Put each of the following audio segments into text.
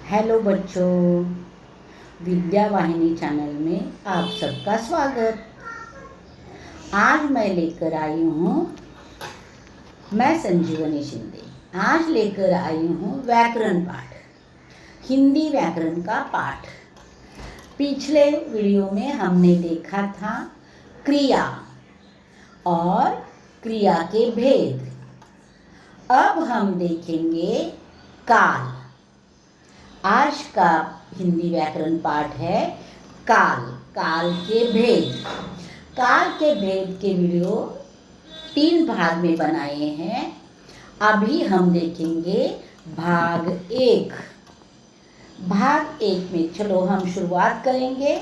Hello बच्चों, विद्या वाहिनी channel में आप सबका स्वागत। आज मैं लेकर आई हूँ, मैं संजीवनी शिंदे आज लेकर आई हूँ व्याकरण पाठ, हिंदी व्याकरण का पाठ। पिछले वीडियो में हमने देखा था क्रिया और क्रिया के भेद। अब हम देखेंगे काल। आज का हिंदी व्याकरण पाठ है काल, काल के भेद। काल के भेद के वीडियो 3 भाग में बनाए हैं। अभी हम देखेंगे भाग 1। भाग 1 में चलो हम शुरुआत करेंगे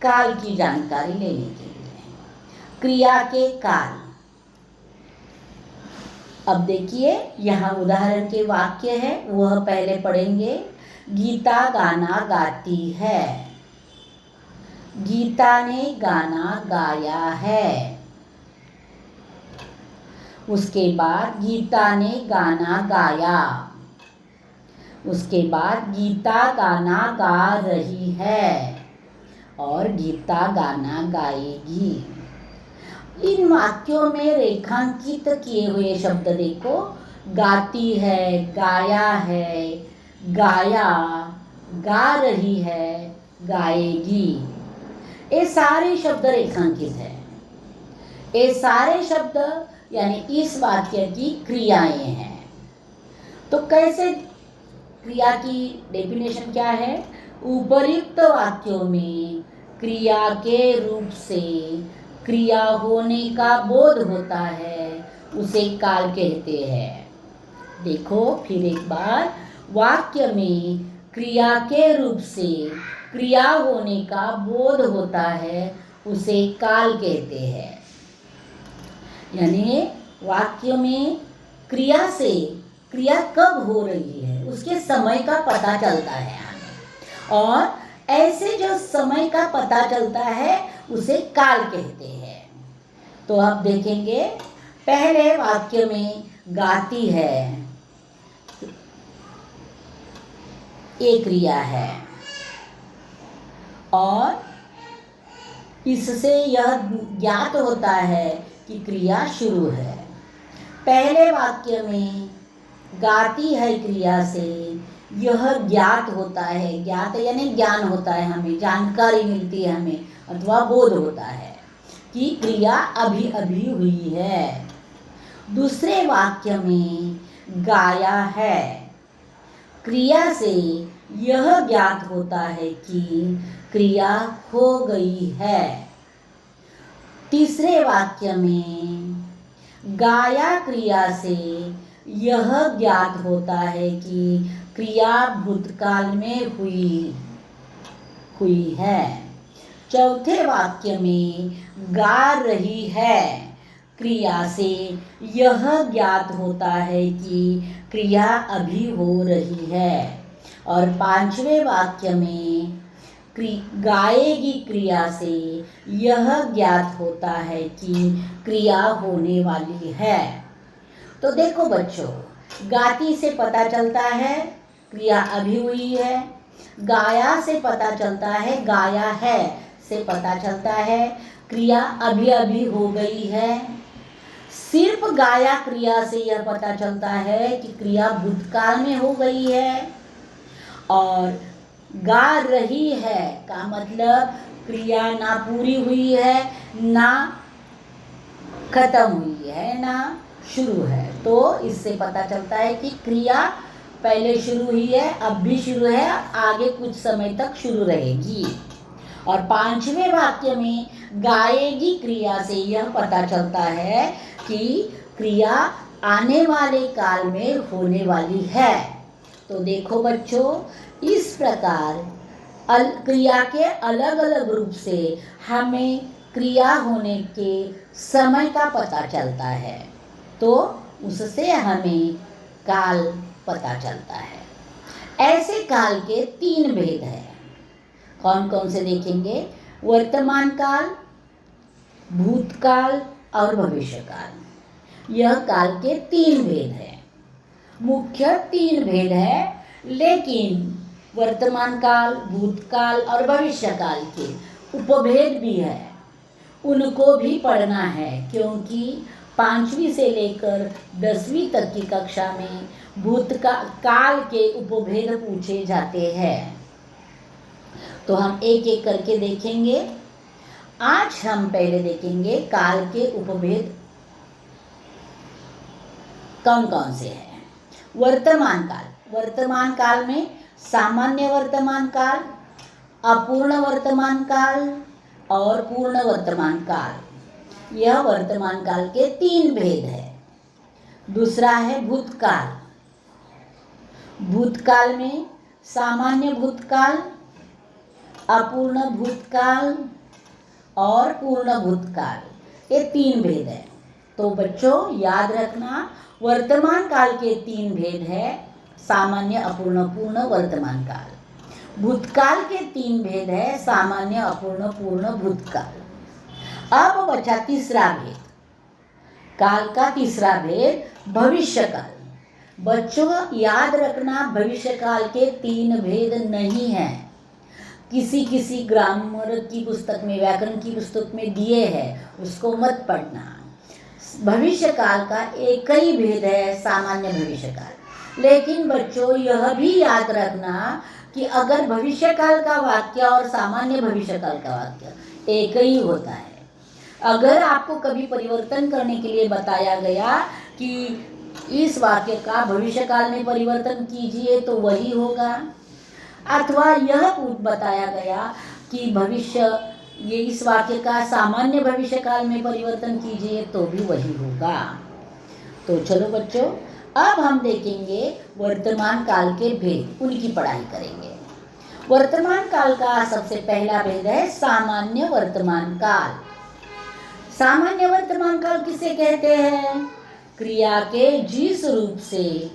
काल की जानकारी लेने के लिए। क्रिया के काल। अब देखिए, यहाँ उदाहरण के वाक्य है, वह पहले पढ़ेंगे। गीता गाना गाती है। गीता ने गाना गाया है। उसके बाद गीता ने गाना गाया। उसके बाद गीता गाना गा रही है और गीता गाना गाएगी। इन वाक्यों में रेखांकित किए हुए शब्द देखो, गाती है, गाया है, गाया, गा रही है, गाएगी। ये सारे शब्द रेखांकित है। ये सारे शब्द यानी इस वाक्य की क्रियाएं हैं। तो कैसे क्रिया की डेफिनेशन क्या है? उपर्युक्त वाक्यों में क्रिया के रूप से क्रिया होने का बोध होता है, उसे काल कहते हैं। देखो फिर एक बार, वाक्य में क्रिया के रूप से क्रिया होने का बोध होता है, उसे काल कहते हैं। यानी वाक्य में क्रिया से क्रिया कब हो रही है उसके समय का पता चलता है हमें, और ऐसे जो समय का पता चलता है उसे काल कहते हैं। तो अब देखेंगे, पहले वाक्य में गाती है, एक क्रिया है और इससे यह ज्ञात होता है कि क्रिया शुरू है। पहले वाक्य में गाती है क्रिया से यह ज्ञात होता है, ज्ञात यानी ज्ञान होता है, हमें जानकारी मिलती है हमें, अथवा बोध होता है कि क्रिया अभी अभी हुई है। दूसरे वाक्य में गाया है, क्रिया से यह ज्ञात होता है कि क्रिया हो गई है। तीसरे वाक्य में गाया क्रिया से यह ज्ञात होता है कि क्रिया भूतकाल में हुई है। चौथे वाक्य में गा रही है, क्रिया से यह ज्ञात होता है कि क्रिया अभी हो रही है। और पांचवें वाक्य में गाएगी क्रिया से यह ज्ञात होता है कि क्रिया होने वाली है। तो देखो बच्चों, गाती से पता चलता है क्रिया अभी हुई है, गाया से पता चलता है, गाया है से पता चलता है क्रिया अभी अभी हो गई है। सिर्फ गाया क्रिया से यह पता चलता है कि क्रिया भूतकाल में हो गई है, और गा रही है का मतलब क्रिया ना पूरी हुई है, ना खत्म हुई है, ना शुरू है। तो इससे पता चलता है कि क्रिया पहले शुरू हुई है, अब भी शुरू है, आगे कुछ समय तक शुरू रहेगी। और पांचवें वाक्य में गाएगी क्रिया से यह पता चलता है कि क्रिया आने वाले काल में होने वाली है। तो देखो बच्चों, इस प्रकार क्रिया के अलग अलग रूप से हमें क्रिया होने के समय का पता चलता है, तो उससे हमें काल पता चलता है। ऐसे काल के 3 भेद हैं। कौन कौन से देखेंगे? वर्तमान काल, भूतकाल और भविष्यकाल। यह काल के 3 भेद हैं। मुख्य 3 भेद है, लेकिन वर्तमान काल, भूतकाल और भविष्य काल के उपभेद भी है, उनको भी पढ़ना है, क्योंकि 5वीं से लेकर 10वीं तक की कक्षा में काल के उपभेद पूछे जाते हैं। तो हम एक एक करके देखेंगे। आज हम पहले देखेंगे काल के उपभेद कौन कौन से हैं। वर्तमान काल। वर्तमान काल में सामान्य वर्तमान काल, अपूर्ण वर्तमान काल और पूर्ण वर्तमान काल। यह वर्तमान काल के 3 भेद है। दूसरा है भूतकाल। भूतकाल में सामान्य भूतकाल, अपूर्ण भूतकाल और पूर्ण भूतकाल, ये 3 भेद है। तो बच्चों याद रखना, वर्तमान काल के 3 भेद है, सामान्य, अपूर्ण, पूर्ण वर्तमान काल। भूतकाल के 3 भेद है, सामान्य, अपूर्ण, पूर्ण भूतकाल। अब बचा तीसरा भेद, काल का तीसरा भेद भविष्य काल। बच्चों याद रखना, भविष्य काल के 3 भेद नहीं हैं। किसी किसी ग्रामर की पुस्तक में, व्याकरण की पुस्तक में दिए हैं, उसको मत पढ़ना। भविष्य काल का एक ही भेद है, सामान्य भविष्य काल। लेकिन बच्चों यह भी याद रखना कि अगर भविष्य काल का वाक्य और सामान्य भविष्य काल का वाक्य एक ही होता है, अगर आपको कभी परिवर्तन करने के लिए बताया गया कि इस वाक्य का भविष्य काल में परिवर्तन कीजिए तो वही होगा, अथवा यह बताया गया कि ये इस वाक्य का सामान्य भविष्य काल में परिवर्तन कीजिए तो भी वही होगा। तो चलो बच्चों, अब हम देखेंगे वर्तमान काल के भेद, उनकी पढ़ाई करेंगे। वर्तमान काल का सबसे पहला भेद है सामान्य वर्तमान काल। सामान्य वर्तमान काल किसे कहते हैं? क्रिया के जिस रूप से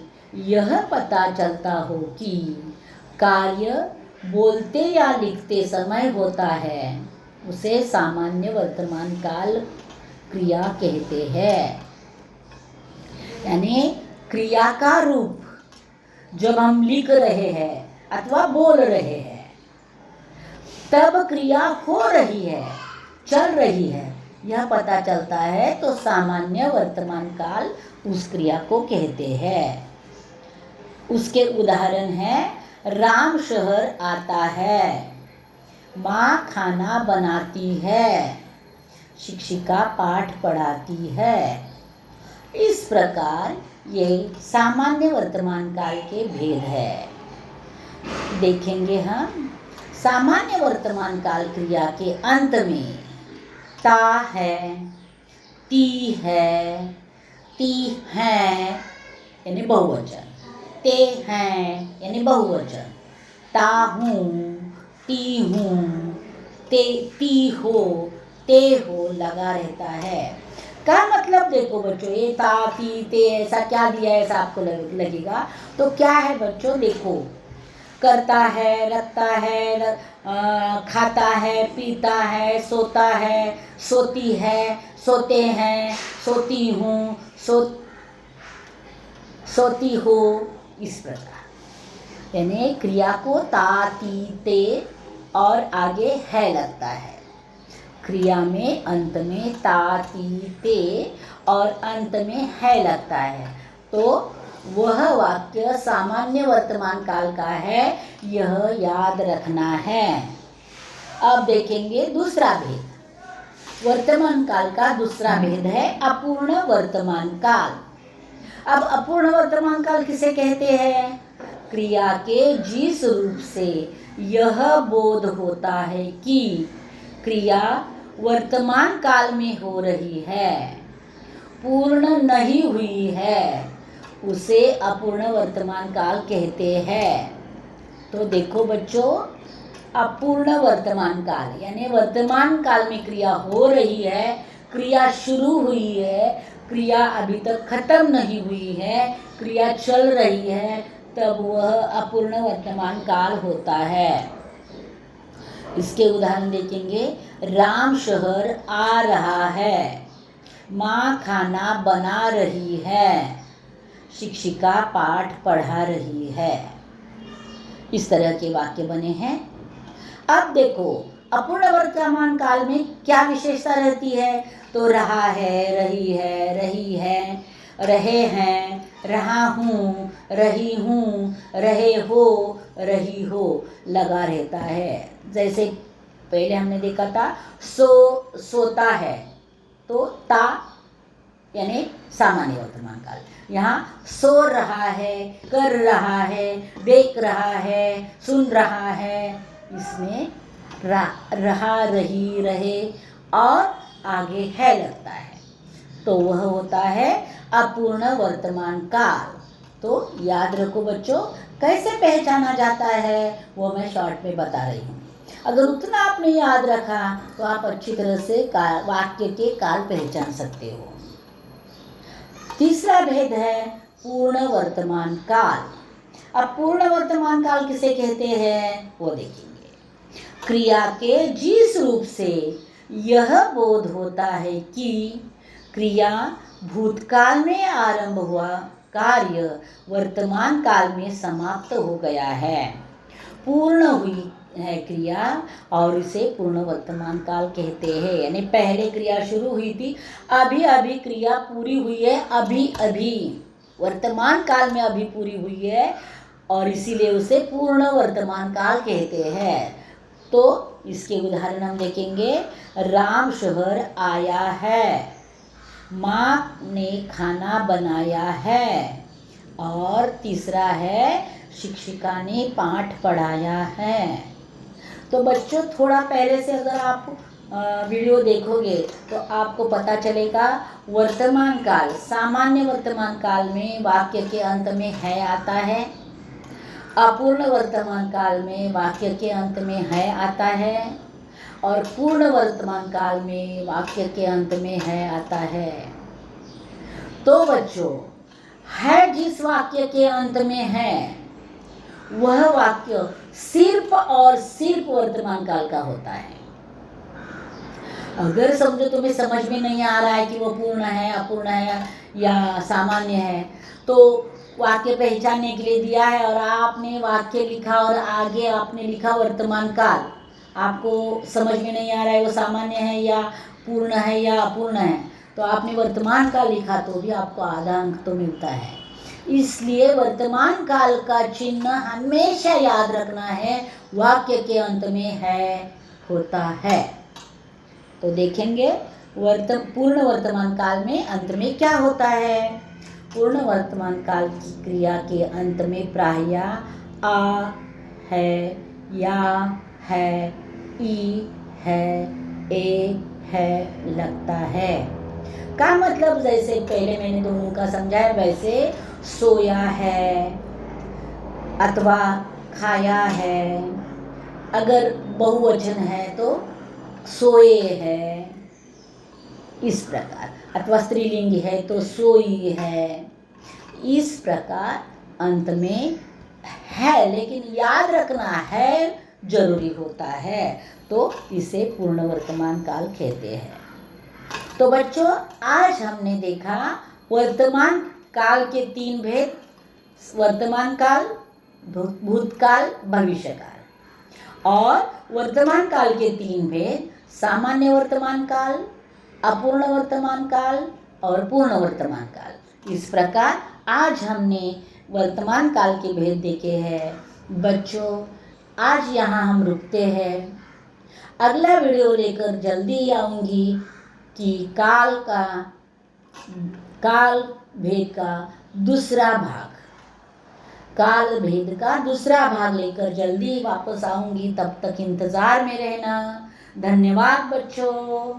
यह पता चलता हो कि कार्य बोलते या लिखते समय होता है, उसे सामान्य वर्तमान काल क्रिया कहते हैं। यानी क्रिया का रूप जब हम लिख रहे हैं अथवा बोल रहे हैं, तब क्रिया हो रही है, चल रही है, यह पता चलता है, तो सामान्य वर्तमान काल उस क्रिया को कहते हैं। उसके उदाहरण है, राम शहर आता है, माँ खाना बनाती है, शिक्षिका पाठ पढ़ाती है। इस प्रकार ये सामान्य वर्तमान काल के भेद है। देखेंगे हम सामान्य वर्तमान काल क्रिया के अंत में ता है, ती है, ती हैं यानी बहुवचन, ते हैं यानी बहुवचन, ता हूँ, ती हूँ, ते ती हो, ते हो लगा रहता है। क्या मतलब देखो बच्चों, ये ता ती ते ऐसा क्या दिया है, ऐसा आपको लगेगा। तो क्या है बच्चों, देखो, करता है, रखता है, खाता है, पीता है, सोता है, सोती है, सोते हैं, सोती हूँ, सोती हो, इस प्रकार। यानी क्रिया को ता ती ते और आगे है लगता है। क्रिया में अंत में ता ती ते और अंत में है लगता है, तो वह वाक्य सामान्य वर्तमान काल का है, यह याद रखना है। अब देखेंगे दूसरा भेद। वर्तमान काल का दूसरा भेद है अपूर्ण वर्तमान काल। अब अपूर्ण वर्तमान काल किसे कहते हैं? क्रिया के जिस रूप से यह बोध होता है कि क्रिया वर्तमान काल में हो रही है, पूर्ण नहीं हुई है, उसे अपूर्ण वर्तमान काल कहते हैं। तो देखो बच्चों, अपूर्ण वर्तमान काल यानी वर्तमान काल में क्रिया हो रही है, क्रिया शुरू हुई है, क्रिया अभी तक खत्म नहीं हुई है, क्रिया चल रही है, तब वह अपूर्ण वर्तमान काल होता है। इसके उदाहरण देखेंगे, राम शहर आ रहा है, माँ खाना बना रही है, शिक्षिका पाठ पढ़ा रही है। इस तरह के वाक्य बने हैं। अब देखो अपूर्ण वर्तमान काल में क्या विशेषता रहती है, तो रहा है, रही है, रही है, रहे हैं, रहा हूँ, रही हूँ, रहे हो, रही हो लगा रहता है। जैसे पहले हमने देखा था सोता है, तो ता यानी सामान्य वर्तमान काल। यहाँ सो रहा है, कर रहा है, देख रहा है, सुन रहा है, इसमें रहा, रही, रहे और आगे है लगता है, तो वह होता है अपूर्ण वर्तमान काल। तो याद रखो बच्चों, कैसे पहचाना जाता है वो मैं शॉर्ट में बता रही हूँ। अगर उतना आपने याद रखा तो आप अच्छी तरह से वाक्य के काल पहचान सकते हो। तीसरा भेद है पूर्ण वर्तमान काल। अब पूर्ण वर्तमान काल किसे कहते हैं वो देखेंगे। क्रिया के जिस रूप से यह बोध होता है कि क्रिया भूतकाल में आरंभ हुआ कार्य वर्तमान काल में समाप्त हो गया है, पूर्ण हुई है क्रिया, और इसे पूर्ण वर्तमान काल कहते हैं। यानी पहले क्रिया शुरू हुई थी, अभी अभी क्रिया पूरी हुई है, अभी अभी वर्तमान काल में अभी पूरी हुई है, और इसीलिए उसे पूर्ण वर्तमान काल कहते हैं। तो इसके उदाहरण हम देखेंगे। राम शहर आया है, माँ ने खाना बनाया है, और तीसरा है शिक्षिका ने पाठ पढ़ाया है। तो बच्चों थोड़ा पहले से अगर आप वीडियो देखोगे तो आपको पता चलेगा वर्तमान काल, सामान्य वर्तमान काल में वाक्य के अंत में है आता है, अपूर्ण वर्तमान काल में वाक्य के अंत में है आता है, और पूर्ण वर्तमान काल में वाक्य के अंत में है आता है। तो बच्चों है जिस वाक्य के अंत में है वह वाक्य सिर्फ और सिर्फ वर्तमान काल का होता है। अगर समझो तुम्हें समझ में नहीं आ रहा है कि वो पूर्ण है, अपूर्ण है या सामान्य है, तो वाक्य पहचानने के लिए दिया है और आपने वाक्य लिखा और आगे आपने लिखा वर्तमान काल, आपको समझ में नहीं आ रहा है वो सामान्य है या पूर्ण है या अपूर्ण है, तो आपने वर्तमान काल लिखा तो भी आपको आधा अंक तो मिलता है। इसलिए वर्तमान काल का चिन्ह हमेशा याद रखना है, वाक्य के अंत में है होता है। तो देखेंगे पूर्ण वर्तमान काल में अंत में क्या होता है। पूर्ण वर्तमान काल की क्रिया के अंत में प्रायः आ है, या है, ई है, ए है लगता है। का मतलब जैसे पहले मैंने दोनों का समझाया वैसे सोया है अथवा खाया है, अगर बहुवचन है तो सोए है, इस प्रकार, अथवा स्त्रीलिंग है तो सोई है, इस प्रकार अंत में है, लेकिन याद रखना है जरूरी होता है, तो इसे पूर्ण वर्तमान काल कहते हैं। तो बच्चों आज हमने देखा वर्तमान काल के 3 भेद, वर्तमान काल, भूतकाल, भविष्यकाल, और वर्तमान काल के 3 भेद, सामान्य वर्तमान काल, अपूर्ण वर्तमान काल और पूर्ण वर्तमान काल। इस प्रकार आज हमने वर्तमान काल के भेद देखे हैं। बच्चों आज यहाँ हम रुकते हैं, अगला वीडियो लेकर जल्दी आऊँगी कि काल भेद का दूसरा भाग, काल भेद का दूसरा भाग लेकर जल्दी वापस आऊँगी। तब तक इंतज़ार में रहना। धन्यवाद बच्चों।